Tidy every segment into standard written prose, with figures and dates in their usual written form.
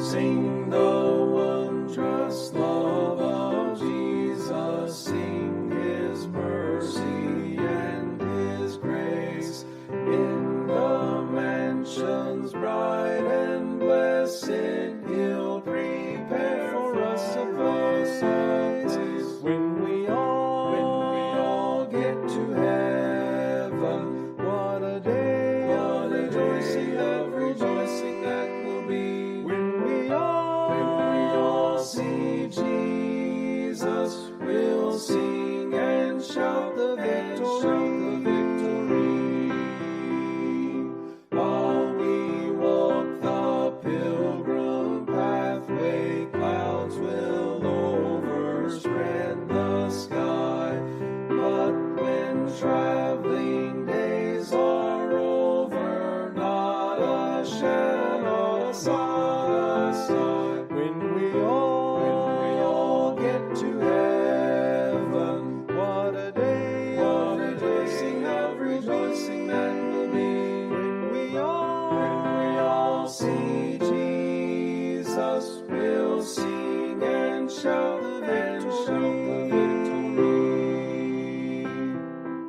Sing the wondrous love of Jesus, sing His mercy and His grace. In the mansions bright and blessed, He'll prepare for us a place. When we all get to heaven, what a day of rejoicing that will be. When we all see Jesus, we'll sing and shout the victory. While we walk the pilgrim pathway, clouds will overspread the sky. But when traveling days are over, not a shadow of sigh. When we all get to heaven, what a day of rejoicing that will be. When we all see Jesus, we'll sing and shout the victory.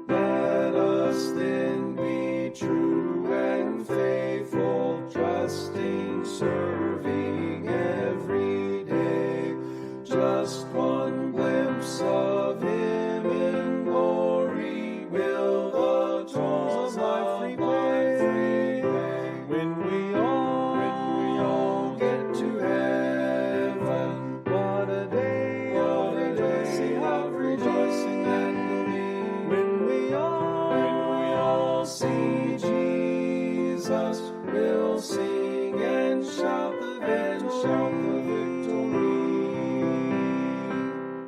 Let us then be true and faithful, trusting, serving every day. Just one glimpse of Him in glory will the toils of life repay. When we all get to heaven, what a day of rejoicing that will be. When we all see Jesus, we'll sing and shout the victory.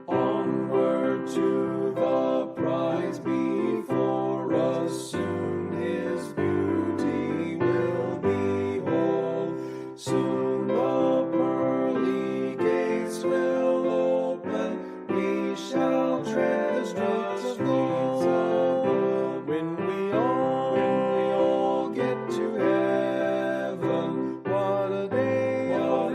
Onward to the prize before us, soon His beauty will behold. Soon the pearly gates will open, we shall tread the streets of gold. When we all get to heaven, what a day of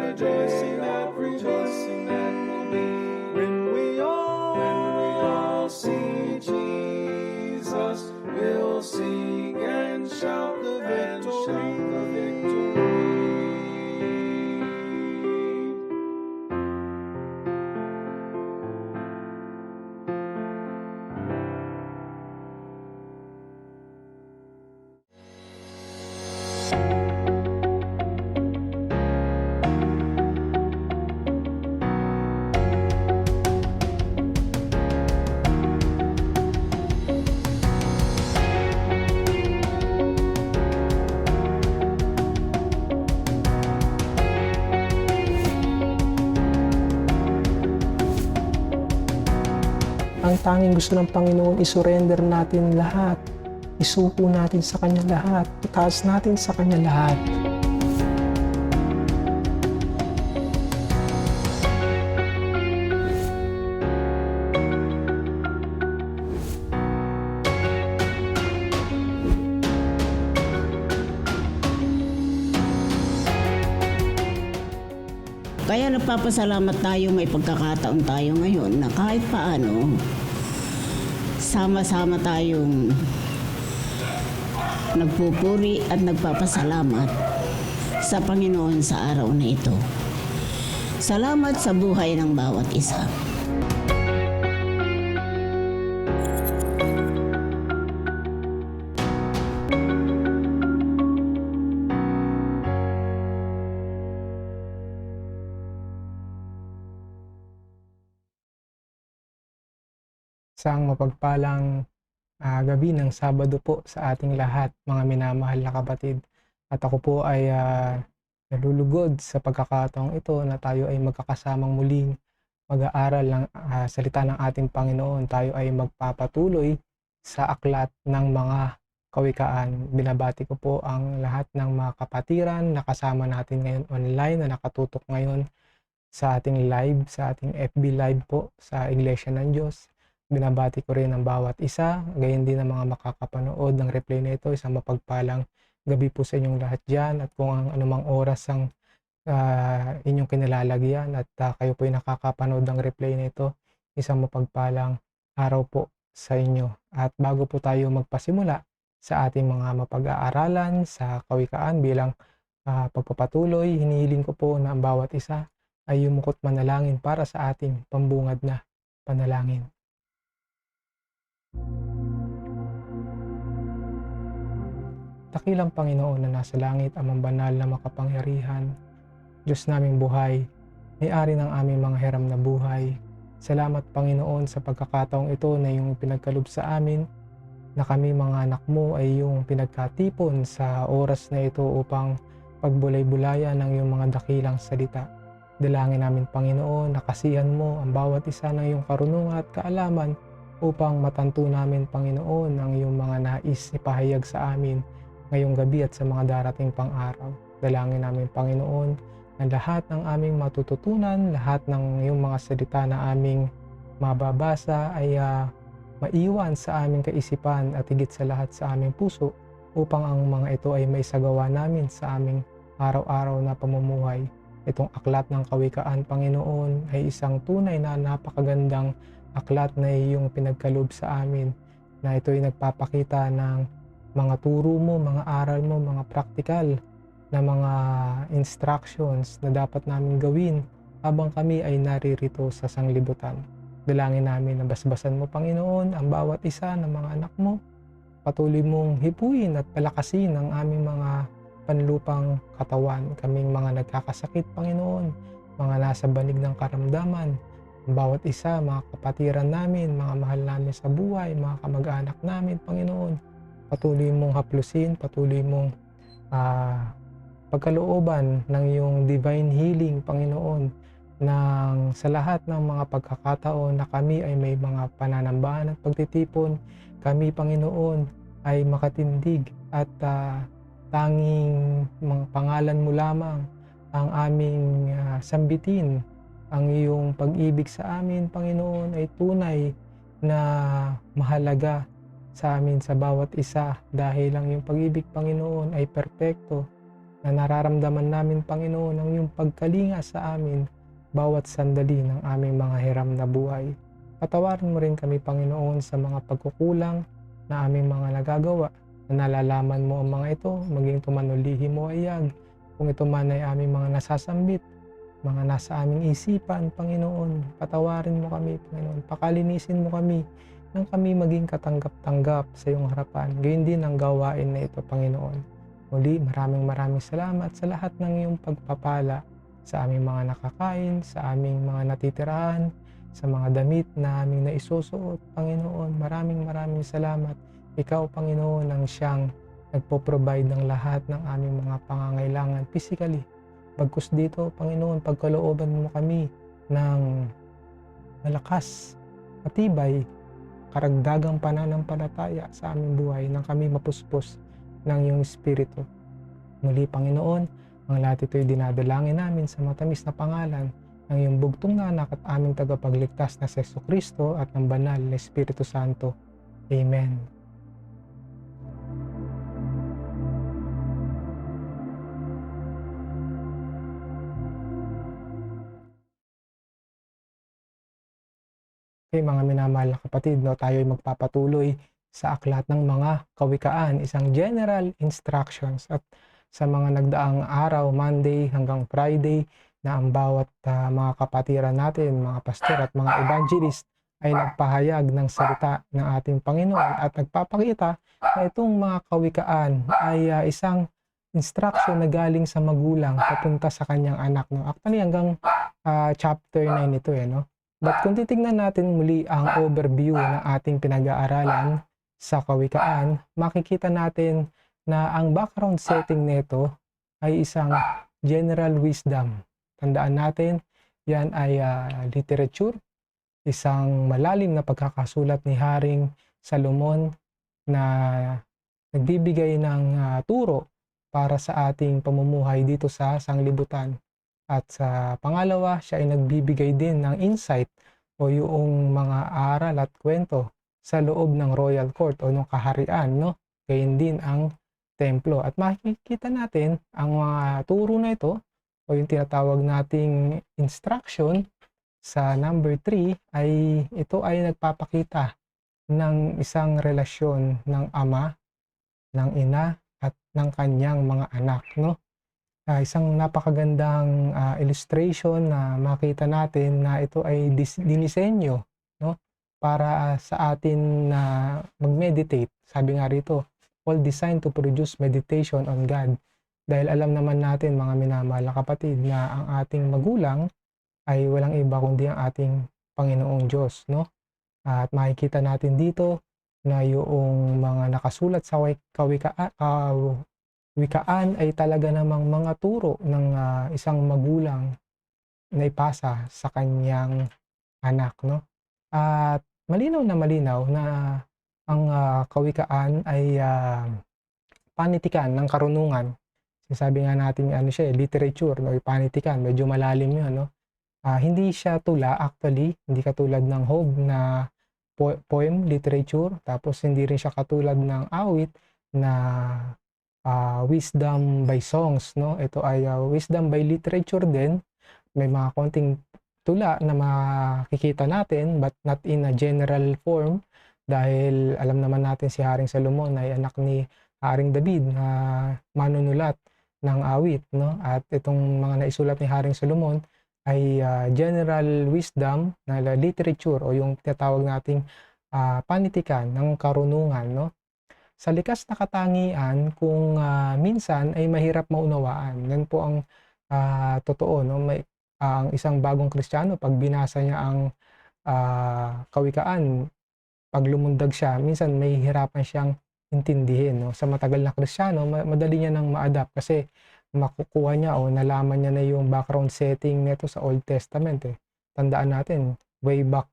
rejoicing that will be. When we all see Jesus, we'll sing and shout the victory. Ang tanging gusto ng Panginoon, isurrender natin lahat. Isuko natin sa Kanya lahat. Itaas natin sa Kanya lahat. Kaya nagpapasalamat tayo, may pagkakataon tayo ngayon na kahit paano sama-sama tayong nagpupuri at nagpapasalamat sa Panginoon sa araw na ito. Salamat sa buhay ng bawat isa. Isang mapagpalang gabi ng Sabado po sa ating lahat, mga minamahal na kapatid. At ako po ay nalulugod sa pagkakataong ito na tayo ay magkakasamang muling mag-aaral ng salita ng ating Panginoon. Tayo ay magpapatuloy sa aklat ng mga kawikaan. Binabati ko po ang lahat ng mga kapatiran na kasama natin ngayon online, na nakatutok ngayon sa ating live, sa ating FB live po sa Iglesia ng Diyos. Binabati ko rin ang bawat isa, gayon din ang mga makakapanood ng replay na ito. Isang mapagpalang gabi po sa inyong lahat dyan, at kung ang anumang oras ang inyong kinalalagyan at kayo po ay nakakapanood ng replay nito. Isang mapagpalang araw po sa inyo. At bago po tayo magpasimula sa ating mga mapag-aaralan sa kawikaan bilang pagpapatuloy, hinihiling ko po na ang bawat isa ay yumukot manalangin para sa ating pambungad na panalangin. Dakilang Panginoon na nasa langit, amang banal na makapangyarihan, Diyos naming buhay, may-ari ng aming mga hiram na buhay. Salamat Panginoon sa pagkakataong ito na iyong pinagkaloob sa amin, na kami mga anak mo ay iyong pinagkatipon sa oras na ito upang pagbulay-bulayan ng iyong mga dakilang salita. Dalangin namin Panginoon na kasihan mo ang bawat isa ng iyong karunungan at kaalaman upang matanto namin Panginoon ang iyong mga nais ipahayag sa amin ngayong gabi at sa mga darating pang araw. Dalangin namin Panginoon na lahat ng aming matututunan, lahat ng iyong mga salita na aming mababasa ay maiwan sa aming kaisipan at higit sa lahat sa aming puso upang ang mga ito ay maisagawa namin sa aming araw-araw na pamumuhay. Itong aklat ng kawikaan Panginoon ay isang tunay na napakagandang aklat na iyong pinagkaloob sa amin, na ito ay nagpapakita ng mga turo mo, mga aral mo, mga praktikal na mga instructions na dapat namin gawin habang kami ay naririto sa sanglibutan. Dalangin namin na basbasan mo Panginoon ang bawat isa ng mga anak mo. Patuloy mong hipuin at palakasin ang aming mga panlupang katawan, kaming mga nagkakasakit Panginoon, mga nasa banig ng karamdaman, ang bawat isa, mga kapatiran namin, mga mahal namin sa buhay, mga kamag-anak namin Panginoon. Patuloy mong haplusin, patuloy mong pagkalooban ng iyong divine healing Panginoon, nang sa lahat ng mga pagkakataon na kami ay may mga pananambahan at pagtitipon, kami Panginoon ay makatindig at tanging mga pangalan mo lamang ang aming sambitin. Ang iyong pag-ibig sa amin Panginoon ay tunay na mahalaga sa amin sa bawat isa, dahil ang iyong pag-ibig Panginoon ay perpekto, na nararamdaman namin Panginoon ang iyong pagkalinga sa amin bawat sandali ng aming mga hiram na buhay. Patawarin mo rin kami Panginoon sa mga pagkukulang na aming mga nagagawa, na nalalaman mo ang mga ito, maging tumanulihi mo ayag kung ito man ay aming mga nasasambit, mga nasa aming isipan Panginoon. Patawarin mo kami Panginoon, pakalinisin mo kami nang kami maging katanggap-tanggap sa iyong harapan. Gayon din ang gawain na ito Panginoon. Muli, maraming salamat sa lahat ng iyong pagpapala sa aming mga nakakain, sa aming mga natitirahan, sa mga damit na aming naisusuot Panginoon. Maraming salamat. Ikaw Panginoon ang siyang nagpo-provide ng lahat ng aming mga pangangailangan physically. Bagkus dito Panginoon, pagkalooban mo kami ng malakas, matibay, karagdagang pananampalataya sa aming buhay nang kami mapuspos ng iyong Espiritu. Muli Panginoon, ang lahat ito ay dinadalangin namin sa matamis na pangalan ng iyong bugtong na anak at aming tagapagligtas na si Jesucristo at ng banal na Espiritu Santo. Amen. Okay, mga minamahal na kapatid, tayo ay magpapatuloy sa aklat ng mga kawikaan, isang general instructions. At sa mga nagdaang araw, Monday hanggang Friday, na ang bawat mga kapatiran natin, mga pastor at mga evangelist ay nagpahayag ng salita ng ating Panginoon at nagpapakita na itong mga kawikaan ay isang instruction na galing sa magulang papunta sa kanyang anak. No? Actually, hanggang chapter 9 ito. No? But kung titignan natin muli ang overview ng ating pinag-aaralan sa kawikaan, makikita natin na ang background setting nito ay isang general wisdom. Tandaan natin, yan ay literature, isang malalim na pagkakasulat ni Haring Salomon na nagbibigay ng turo para sa ating pamumuhay dito sa sanglibutan. At sa pangalawa, siya ay nagbibigay din ng insight o yung mga aral at kwento sa loob ng royal court o ng kaharian, no? Gayun din ang templo. At makikita natin ang mga turo na ito o yung tinatawag nating instruction sa number 3 ay ito ay nagpapakita ng isang relasyon ng ama, ng ina at ng kanyang mga anak, no? Isang napakagandang illustration na makita natin na ito ay dinisenyo, no? Para sa atin na mag-meditate. Sabi nga rito, all designed to produce meditation on God. Dahil alam naman natin mga minamahal na kapatid na ang ating magulang ay walang iba kundi ang ating Panginoong Diyos, no? At makikita natin dito na yung mga nakasulat sa wikaan ay talaga namang mga turo ng isang magulang na ipasa sa kanyang anak, no? At malinaw na ang kawikaan ay panitikan ng karunungan. Sabi nga natin ano siya, literature, no? Panitikan, medyo malalim 'yun, no? Hindi siya tula actually, hindi katulad ng Hob na poem literature, tapos hindi rin siya katulad ng awit na wisdom by songs, no? Ito ay wisdom by literature din. May mga konting tula na makikita natin but not in a general form dahil alam naman natin si Haring Solomon ay anak ni Haring David na manunulat ng awit, no? At itong mga naisulat ni Haring Solomon ay general wisdom na literature o yung tinatawag nating panitikan ng karunungan, no? Sa likas na katangian kung minsan ay mahirap maunawaan. Yan po ang totoo, no? Ang isang bagong Kristiyano pag binasa niya ang kawikaan, pag lumundag siya, minsan may hirapan siyang intindihin, no? Sa matagal na Kristiyano, madali niya nang ma-adapt kasi makukuha niya o nalaman niya na yung background setting nito sa Old Testament, eh. Tandaan natin, way back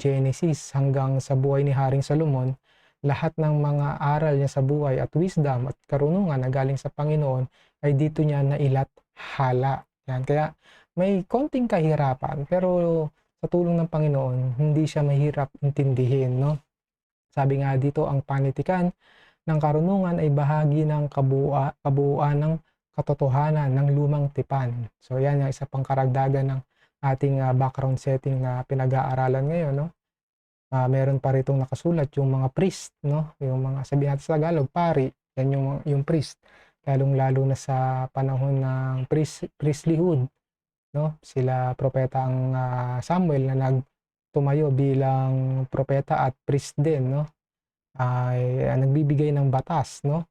Genesis hanggang sa buhay ni Haring Solomon, lahat ng mga aral niya sa buhay at wisdom at karunungan na galing sa Panginoon ay dito niya nailat hala. Yan. Kaya may konting kahirapan pero sa tulong ng Panginoon, hindi siya mahirap intindihin, no? Sabi nga dito, ang panitikan ng karunungan ay bahagi ng kabuuan ng katotohanan ng lumang tipan. So yan yung isa pang karagdagan ng ating background setting na pinag-aaralan ngayon, no? Meron pa ritong nakasulat yung mga priest, no? Yung mga, sabihin natin sa Tagalog, pari, yan yung priest. Lalong-lalo na sa panahon ng priestlyhood, no? Sila propeta ang Samuel na nagtumayo bilang propeta at priest din, no? Ay nagbibigay ng batas, no?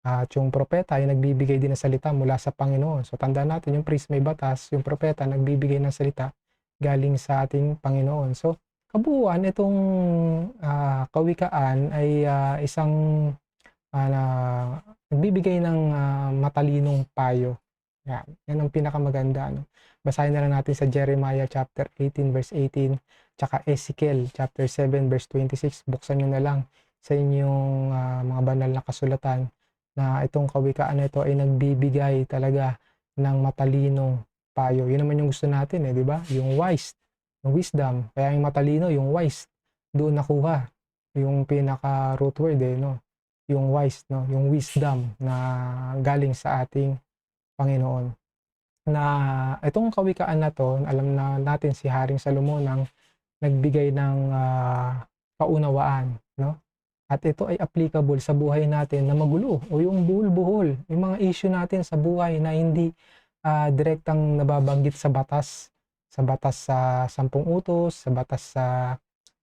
At yung propeta ay nagbibigay din ng salita mula sa Panginoon. So tandaan natin, yung priest may batas, yung propeta nagbibigay ng salita galing sa ating Panginoon. So kabuuan itong kawikaan ay isang nagbibigay ng matalinong payo. Yan ang pinakamaganda, no? Basahin na lang natin sa Jeremiah chapter 18 verse 18 tsaka Ezekiel chapter 7 verse 26. Buksan nyo na lang sa inyong mga banal na kasulatan na itong kawikaan na ito ay nagbibigay talaga ng matalinong payo. Yun naman yung gusto natin, di ba? Yung wise, yung wisdom. Kaya yung matalino, yung wise, doon nakuha yung pinaka root word, no? Yung wise, no? Yung wisdom na galing sa ating Panginoon. Na itong kawikaan na to, alam na natin si Haring Solomon ang nagbigay ng kaunawaan, no? At ito ay applicable sa buhay natin na magulo o yung buhol-buhol, yung mga issue natin sa buhay na hindi direktang nababanggit sa batas sa 10 utos, sa batas sa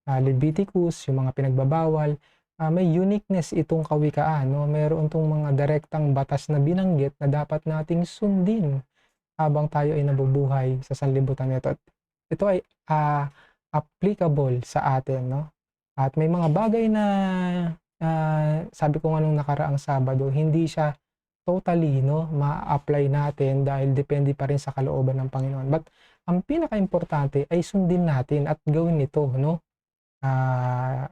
Leviticus, yung mga pinagbabawal. May uniqueness itong kawikaan, no? Mayroon tong mga direktang batas na binanggit na dapat nating sundin habang tayo ay nabubuhay sa sanlibutan nito. Ito ay applicable sa atin, no? At may mga bagay na sabi ko nga nung nakaraang Sabado, hindi siya totally, no, ma-apply natin dahil depende pa rin sa kalooban ng Panginoon. But ang pinaka-importante ay sundin natin at gawin ito, no?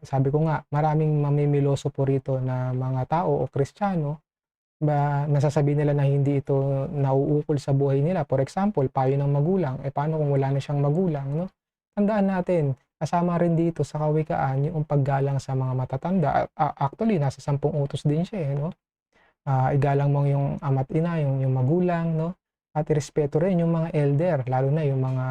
Sabi ko nga, maraming mamimiloso po rito na mga tao o Kristiyano nasasabi nila na hindi ito nauukol sa buhay nila. For example, payo ng magulang. Paano kung wala na siyang magulang, no? Tandaan natin, kasama rin dito sa kawikaan yung paggalang sa mga matatanda. Actually, nasa 10 utos din siya, no? Igalang mo yung ama't ina, yung magulang, no? at irespeto rin yung mga elder, lalo na yung mga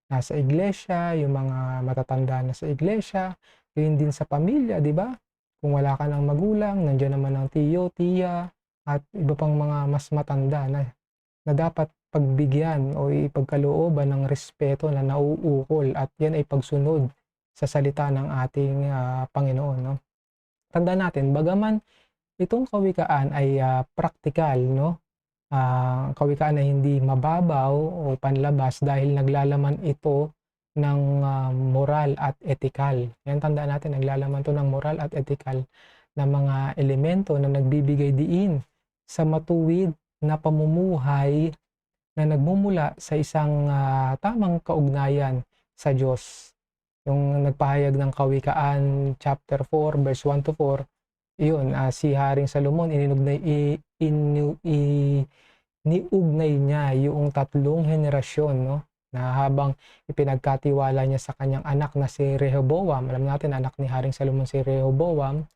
nasa iglesia, yung mga matatanda na sa iglesia, yun din sa pamilya, di ba? Kung wala ka ng magulang, nandiyan naman ang tiyo, tiya, at iba pang mga mas matanda na dapat pagbigyan o ipagkalooban ng respeto na nauukol, at yan ay pagsunod sa salita ng ating Panginoon, no? Tandaan natin, bagaman itong kawikaan ay praktikal, no? Kawikaan na hindi mababaw o panlabas dahil naglalaman ito ng moral at etikal. Yan, tandaan natin, naglalaman to ng moral at etikal na mga elemento na nagbibigay diin sa matuwid na pamumuhay na nagmumula sa isang tamang kaugnayan sa Diyos. Yung nagpahayag ng Kawikaan chapter 4 verse 1 to 4, iyon, si Haring Salomon iniugnay niya yung 3 henerasyon, no, na habang ipinagkatiwala niya sa kanyang anak na si Rehoboam. Alam natin, anak ni Haring Salomon si Rehoboam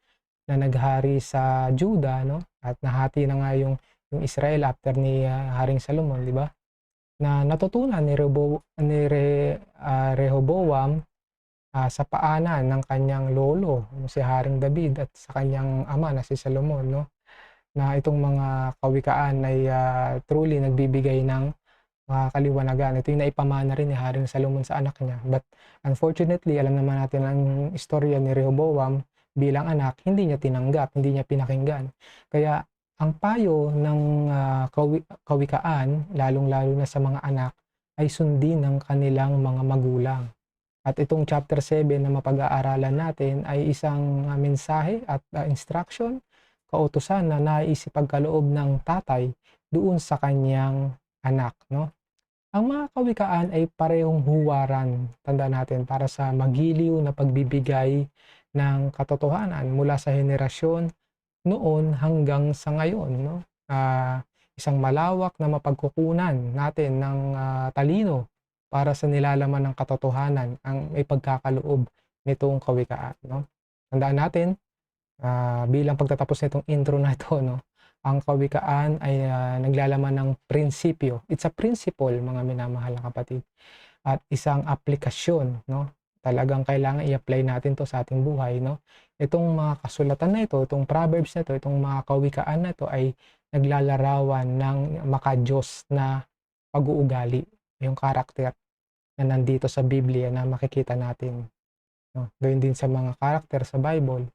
na naghari sa Juda, no, at nahati na nga yung Israel after ni Haring Salomon, di ba? Na natutunan ni Rehoboam sa paanan ng kanyang lolo, si Haring David, at sa kanyang ama na si Salomon, no, na itong mga kawikaan ay truly nagbibigay ng kaliwanagan. Ito yung naipamana rin ni Haring Salomon sa anak niya. But unfortunately, alam naman natin ang istorya ni Rehoboam bilang anak, hindi niya tinanggap, hindi niya pinakinggan. Kaya ang payo ng kawikaan, lalong-lalo na sa mga anak, ay sundin ng kanilang mga magulang. At itong chapter 7 na mapag-aaralan natin ay isang mensahe at instruction, kautusan na naisipagkaloob ng tatay doon sa kanyang anak, no? Ang mga kawikaan ay parehong huwaran, tandaan natin, para sa magiliw na pagbibigay ng katotohanan mula sa henerasyon noon hanggang sa ngayon, no? Isang malawak na mapagkukunan natin ng talino para sa nilalaman ng katotohanan ang may pagkakaloob nitong kawikaan, no? Tandaan natin, bilang pagtatapos nitong intro na ito, no, ang kawikaan ay naglalaman ng prinsipyo. It's a principle, mga minamahal na kapatid, at isang aplikasyon, no? Talagang kailangan i-apply natin to sa ating buhay, no? Itong mga kasulatan na ito, itong proverbs na ito, itong mga kawikaan na ito ay naglalarawan ng makadiyos na pag-uugali, yung karakter na nandito sa Biblia na makikita natin, no? Gayun din sa mga karakter sa Bible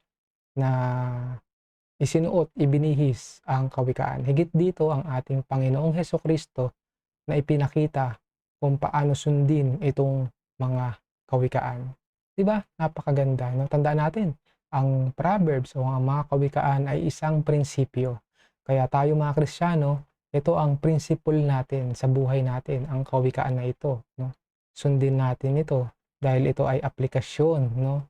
na isinuot, ibinihis ang kawikaan. Higit dito ang ating Panginoong Hesukristo na ipinakita kung paano sundin itong mga kawikaan. Diba? Napakaganda, no? Tandaan natin, ang Proverbs o ang mga kawikaan ay isang prinsipyo. Kaya tayo mga Kristiyano, ito ang principle natin sa buhay natin, ang kawikaan na ito, no? Sundin natin ito dahil ito ay aplikasyon, no,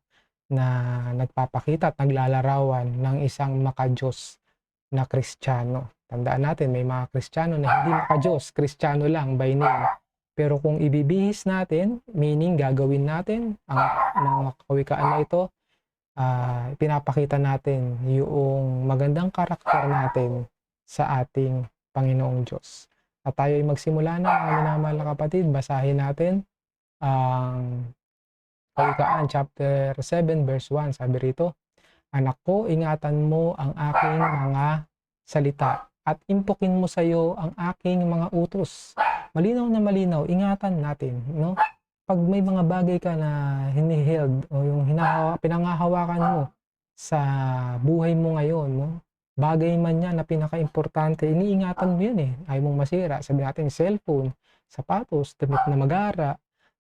na nagpapakita at naglalarawan ng isang makadiyos na Kristiyano. Tandaan natin, may mga Kristiyano na hindi makadiyos, Kristiyano lang by name. Pero kung ibibihis natin, meaning gagawin natin ang mga kawikaan na ito, pinapakita natin yung magandang karakter natin sa ating Panginoong Diyos. At tayo ay magsimula na, mga minamahal na kapatid, basahin natin ang Kawikaan chapter 7 verse 1. Sabi rito, "Anak ko, ingatan mo ang aking mga salita at impukin mo sa iyo ang aking mga utos." Malinaw na malinaw, ingatan natin, no? Pag may mga bagay ka na hiniheld o yung pinangahawakan mo sa buhay mo ngayon, no? Bagay man yan na pinaka-importante, iniingatan mo yan, ayaw mong masira. Sabi natin, cellphone, sapatos, damit na magara,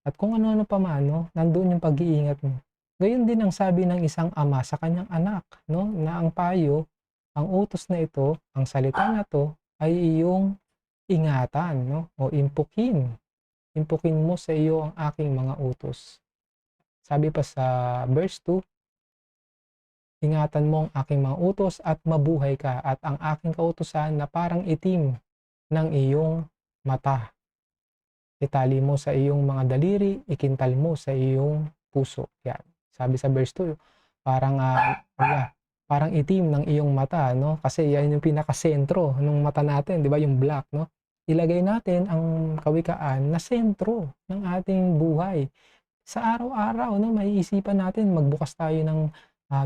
at kung ano-ano pa man, no? Nandun yung pag-iingat mo. Gayon din ang sabi ng isang ama sa kanyang anak, no? Na ang payo, ang utos na ito, ang salita na to, ay iyong ingatan, no? O impukin. Impukin mo sa iyo ang aking mga utos. Sabi pa sa verse 2, ingatan mo ang aking mga utos at mabuhay ka, at ang aking kautusan na parang itim ng iyong mata. Itali mo sa iyong mga daliri, ikintal mo sa iyong puso. Yan. Sabi sa verse 2, parang itim ng iyong mata, no? Kasi yan yung pinakasentro ng mata natin, di ba? Yung black, no? ilagay natin ang kawikaan na sentro ng ating buhay. Sa araw-araw 'no, maiisipan natin magbukas tayo ng,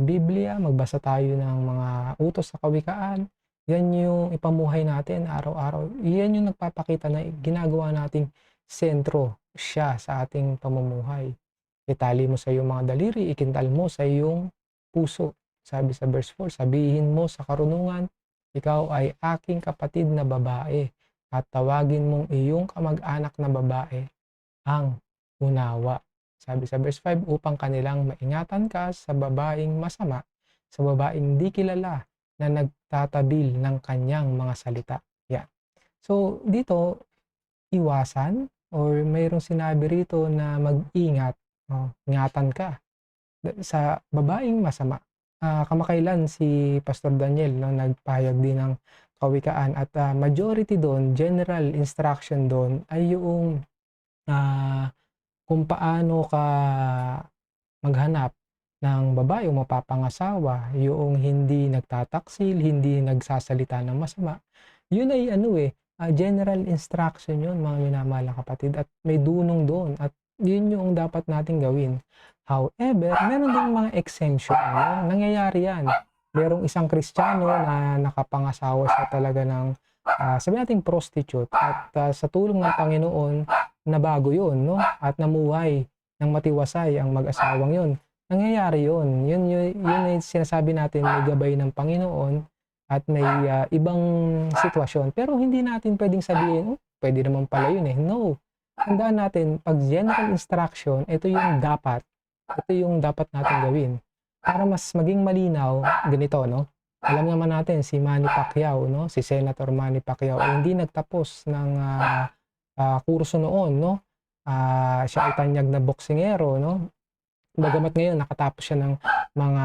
Biblia, magbasa tayo ng mga utos sa kawikaan. 'Yan yung ipamuhay natin araw-araw. 'Yan yung nagpapakita na ginagawa nating sentro siya sa ating pamumuhay. Itali mo sa iyong mga daliri, ikintal mo sa iyong puso. Sabi sa verse 4, sabihin mo sa karunungan, ikaw ay aking kapatid na babae at tawagin mong iyong kamag-anak na babae ang unawa. Sabi sa verse 5, upang kanilang maingatan ka sa babaeng masama, sa babaeng di kilala na nagtatabil ng kanyang mga salita. Yan. So, dito, iwasan or mayroong sinabi rito na mag-ingat, ingatan ka sa babaeng masama. Kamakailan si Pastor Daniel no, nagpahayag din ng kawikaan at majority doon, general instruction doon ay yung kung paano ka maghanap ng babae o mapapangasawa, yung hindi nagtataksil, hindi nagsasalita ng masama. Yun ay general instruction yun mga minamahal na kapatid at may dunong doon at yun yung dapat nating gawin. However, meron ding mga exemption, no? Nangyayari yan. Merong isang Kristiyano na nakapangasawa siya talaga ng sabihin natin prostitute at sa tulong ng Panginoon nabago yun, no? At namuhay ng matiwasay ang mag-asawang yun. Nangyayari yun. Yun ay sinasabi natin may gabay ng Panginoon at may ibang sitwasyon. Pero hindi natin pwedeng sabihin, pwede naman pala yun eh. No. Tandaan natin, pag general instruction, ito yung dapat natin gawin. Para mas maging malinaw, ganito, no? Alam naman natin, si Manny Pacquiao, no? Si Senator Manny Pacquiao, hindi nagtapos ng kurso noon, no? Siya ay tanyag na boksingero, no? Bagamat ngayon, nakatapos siya ng mga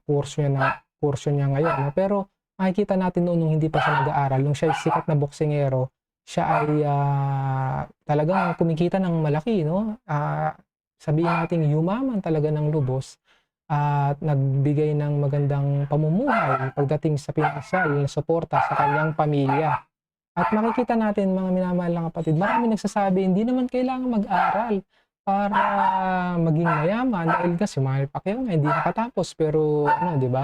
kurso niya ngayon, no? Pero makikita natin noon nung hindi pa siya nag-aaral, nung siya ay sikat na boksingero, siya ay talagang kumikita ng malaki, no? Sabihin natin yumaman talaga ng lubos at nagbigay ng magandang pamumuhay pagdating sa pinansyal na suporta sa kanyang pamilya. At makikita natin mga minamahal na kapatid, marami nagsasabi hindi naman kailangan mag-aral para maging mayaman dahil kasi Manny Pacquiao nga hindi nakatapos pero di ba?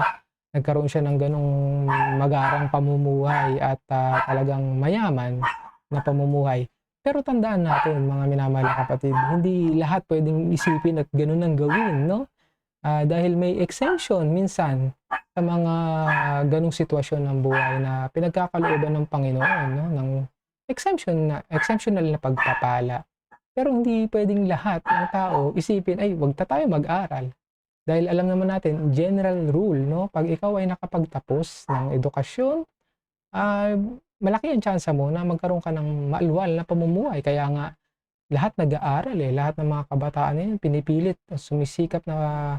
Nagkaroon siya ng ganong magarang pamumuhay at talagang mayaman na pamumuhay. Pero tandaan natin mga minamahal na kapatid, hindi lahat pwedeng isipin at ganun ang gawin, no? Dahil may exemption minsan sa mga ganung sitwasyon ng buhay na pinagkakalooban ng Panginoon, no? Ng exceptional na pagpapala. Pero hindi pwedeng lahat ng tao isipin, ay wag tayo mag-aral. Dahil alam naman natin, general rule, no? Pag ikaw ay nakapagtapos ng edukasyon, malaki ang tsansa mo na magkaroon ka ng maalwal na pamumuhay. Kaya nga, lahat nag-aaral lahat ng mga kabataan ngayon pinipilit, sumisikap na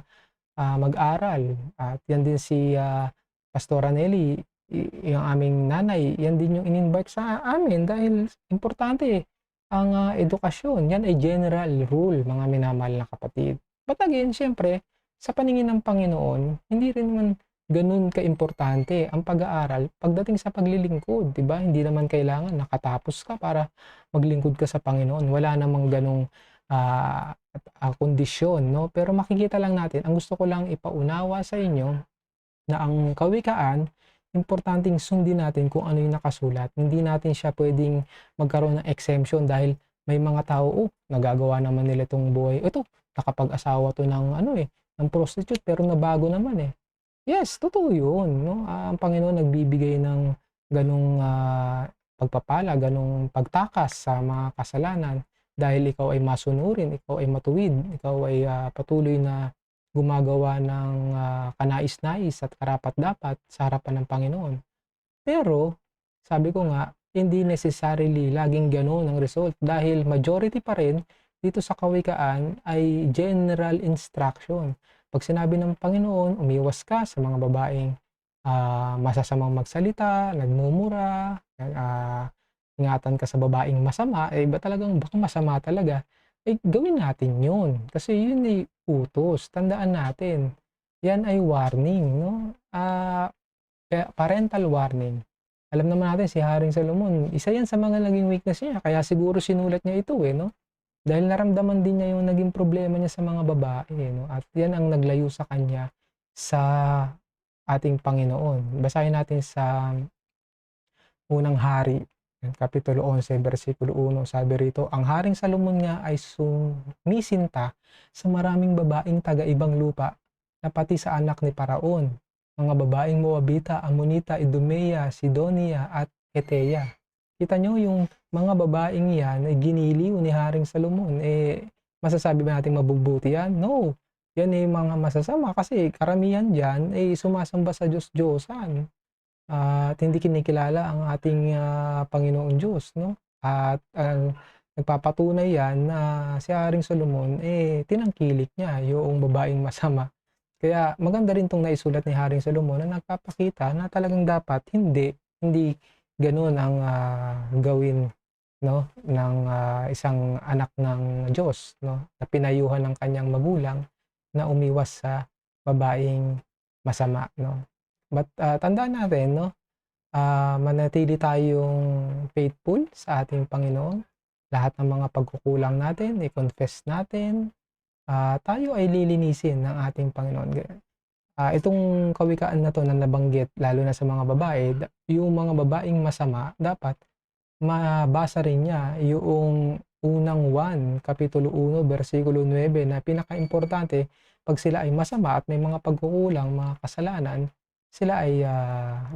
mag-aral. At yan din si Pastora Nelly, yung aming nanay, yan din yung in-invite sa amin dahil importante ang edukasyon. Yan ay general rule, mga minamahal na kapatid. But again, syempre, sa paningin ng Panginoon, hindi rin naman ganun ka-importante ang pag-aaral pagdating sa paglilingkod, 'di ba? Hindi naman kailangan nakatapos ka para maglingkod ka sa Panginoon. Wala namang ganung kondisyon, no? Pero makikita lang natin, ang gusto ko lang ipaunawa sa inyo na ang kawikaan, importanteng sundin natin kung ano yung nakasulat. Hindi natin siya pwedeng magkaroon ng exemption dahil may mga tao, nagagawa naman nila itong buhay. Ito, nakapag-asawa to ng ng prostitute pero nabago naman eh. Yes, totoo yun, no? Ang Panginoon nagbibigay ng ganong pagpapala, ganong pagtakas sa mga kasalanan dahil ikaw ay masunurin, ikaw ay matuwid, ikaw ay patuloy na gumagawa ng kanais-nais at karapat-dapat sa harapan ng Panginoon. Pero, sabi ko nga, hindi necessarily laging ganon ang result dahil majority pa rin dito sa kawikaan ay general instruction. Pag sinabi ng Panginoon, umiwas ka sa mga babaeng masasamang magsalita, nagmumura, ingatan ka sa babaeng masama, iba talagang baka masama talaga, gawin natin yun. Kasi yun ay utos. Tandaan natin, yan ay warning, no? Parental warning. Alam naman natin si Haring Solomon, isa yan sa mga naging weakness niya, kaya siguro sinulat niya ito no? Dahil naramdaman din niya yung naging problema niya sa mga babae, no? At yan ang naglayo sa kanya sa ating Panginoon. Basahin natin sa unang hari, Kapitulo 11, versikulo 1, sabi rito, ang Haring Salomon nga ay sumisinta sa maraming babaeng taga-ibang lupa, na pati sa anak ni Paraon, mga babaeng Moabita, Amonita, Idumea, Sidonia, at Eteya. Kita nyo yung mga babaeng yan ay giniliw ni Haring Salomon. Masasabi ba natin mabubuti yan? No. Yan ay mga masasama kasi karamihan dyan ay sumasamba sa Diyos-Diyosan. At hindi kinikilala ang ating Panginoong Diyos, no? At nagpapatunay yan na si Haring Solomon, tinangkilik niya yung babaeng masama. Kaya maganda rin itong naisulat ni Haring Solomon na nagpapakita na talagang dapat hindi ganun ang gawin, no, ng isang anak ng Diyos, no, na pinayuhan ng kanyang magulang na umiwas sa babaeng masama, no. But tandaan natin, no, manatili tayong faithful sa ating Panginoon. Lahat ng mga pagkukulang natin, i-confess natin, tayo ay lilinisin ng ating Panginoon. Itong kawikaan na to na nabanggit, lalo na sa mga babae, yung mga babaeng masama, dapat mabasa rin niya yung unang 1, Kapitulo 1, versikulo 9, na pinaka-importante, pag sila ay masama at may mga pagkukulang, mga kasalanan, sila ay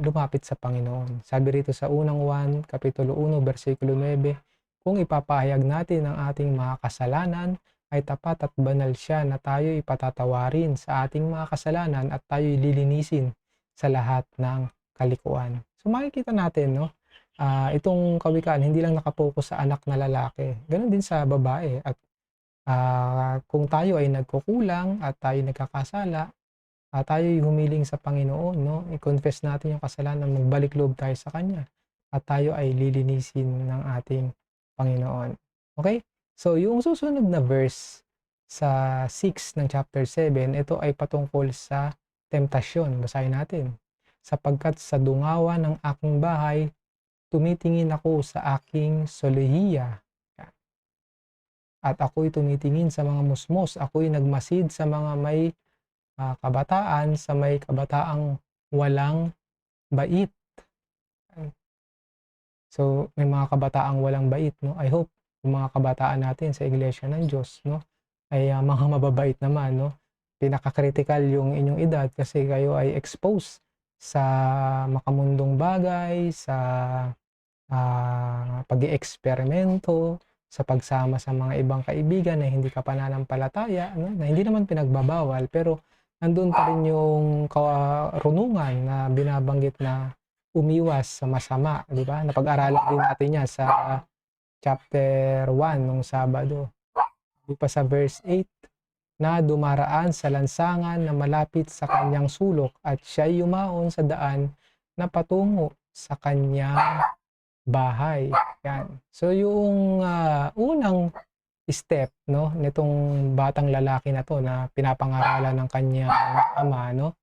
lumapit sa Panginoon. Sabi rito sa unang 1, Kapitulo 1, versikulo 9, kung ipapahayag natin ang ating mga kasalanan, ay tapat at banal siya na tayo ipatatawarin sa ating mga kasalanan at tayo lilinisin sa lahat ng kalikuan. So makikita natin, no, itong kawikaan hindi lang nakapokus sa anak na lalaki, ganoon din sa babae. At kung tayo ay nagkukulang at tayo nagkakasala, tayo ay humiling sa Panginoon, no, i-confess natin yung kasalanan, magbalik loob tayo sa Kanya at tayo ay lilinisin ng ating Panginoon. Okay? So, yung susunod na verse sa 6 ng chapter 7, ito ay patungkol sa temptasyon. Basahin natin. Sapagkat sa dungawa ng aking bahay, tumitingin ako sa aking solehiya. At ako'y tumitingin sa mga musmos. Ako'y nagmasid sa mga may kabataan, sa may kabataang walang bait. So, may mga kabataang walang bait, no? I hope yung mga kabataan natin sa Iglesia ng Diyos, no, ay mga mababait naman, no. Pinaka-critical yung inyong edad kasi kayo ay exposed sa makamundong bagay, sa pag-i-eksperimento, sa pagsama sa mga ibang kaibigan na hindi ka pananampalataya, no, na hindi naman pinagbabawal, pero nandun pa rin yung karunungan na binabanggit na umiwas sa masama, di ba? Napag-aralan din natin yan sa chapter 1 nung Sabado. Di pa sa verse 8, na dumaraan sa lansangan na malapit sa kanyang sulok at siya'y yumaon sa daan na patungo sa kanyang bahay. Yan. So yung unang step, no, nitong batang lalaki na to na pinapangaralan ng kanyang ama, no,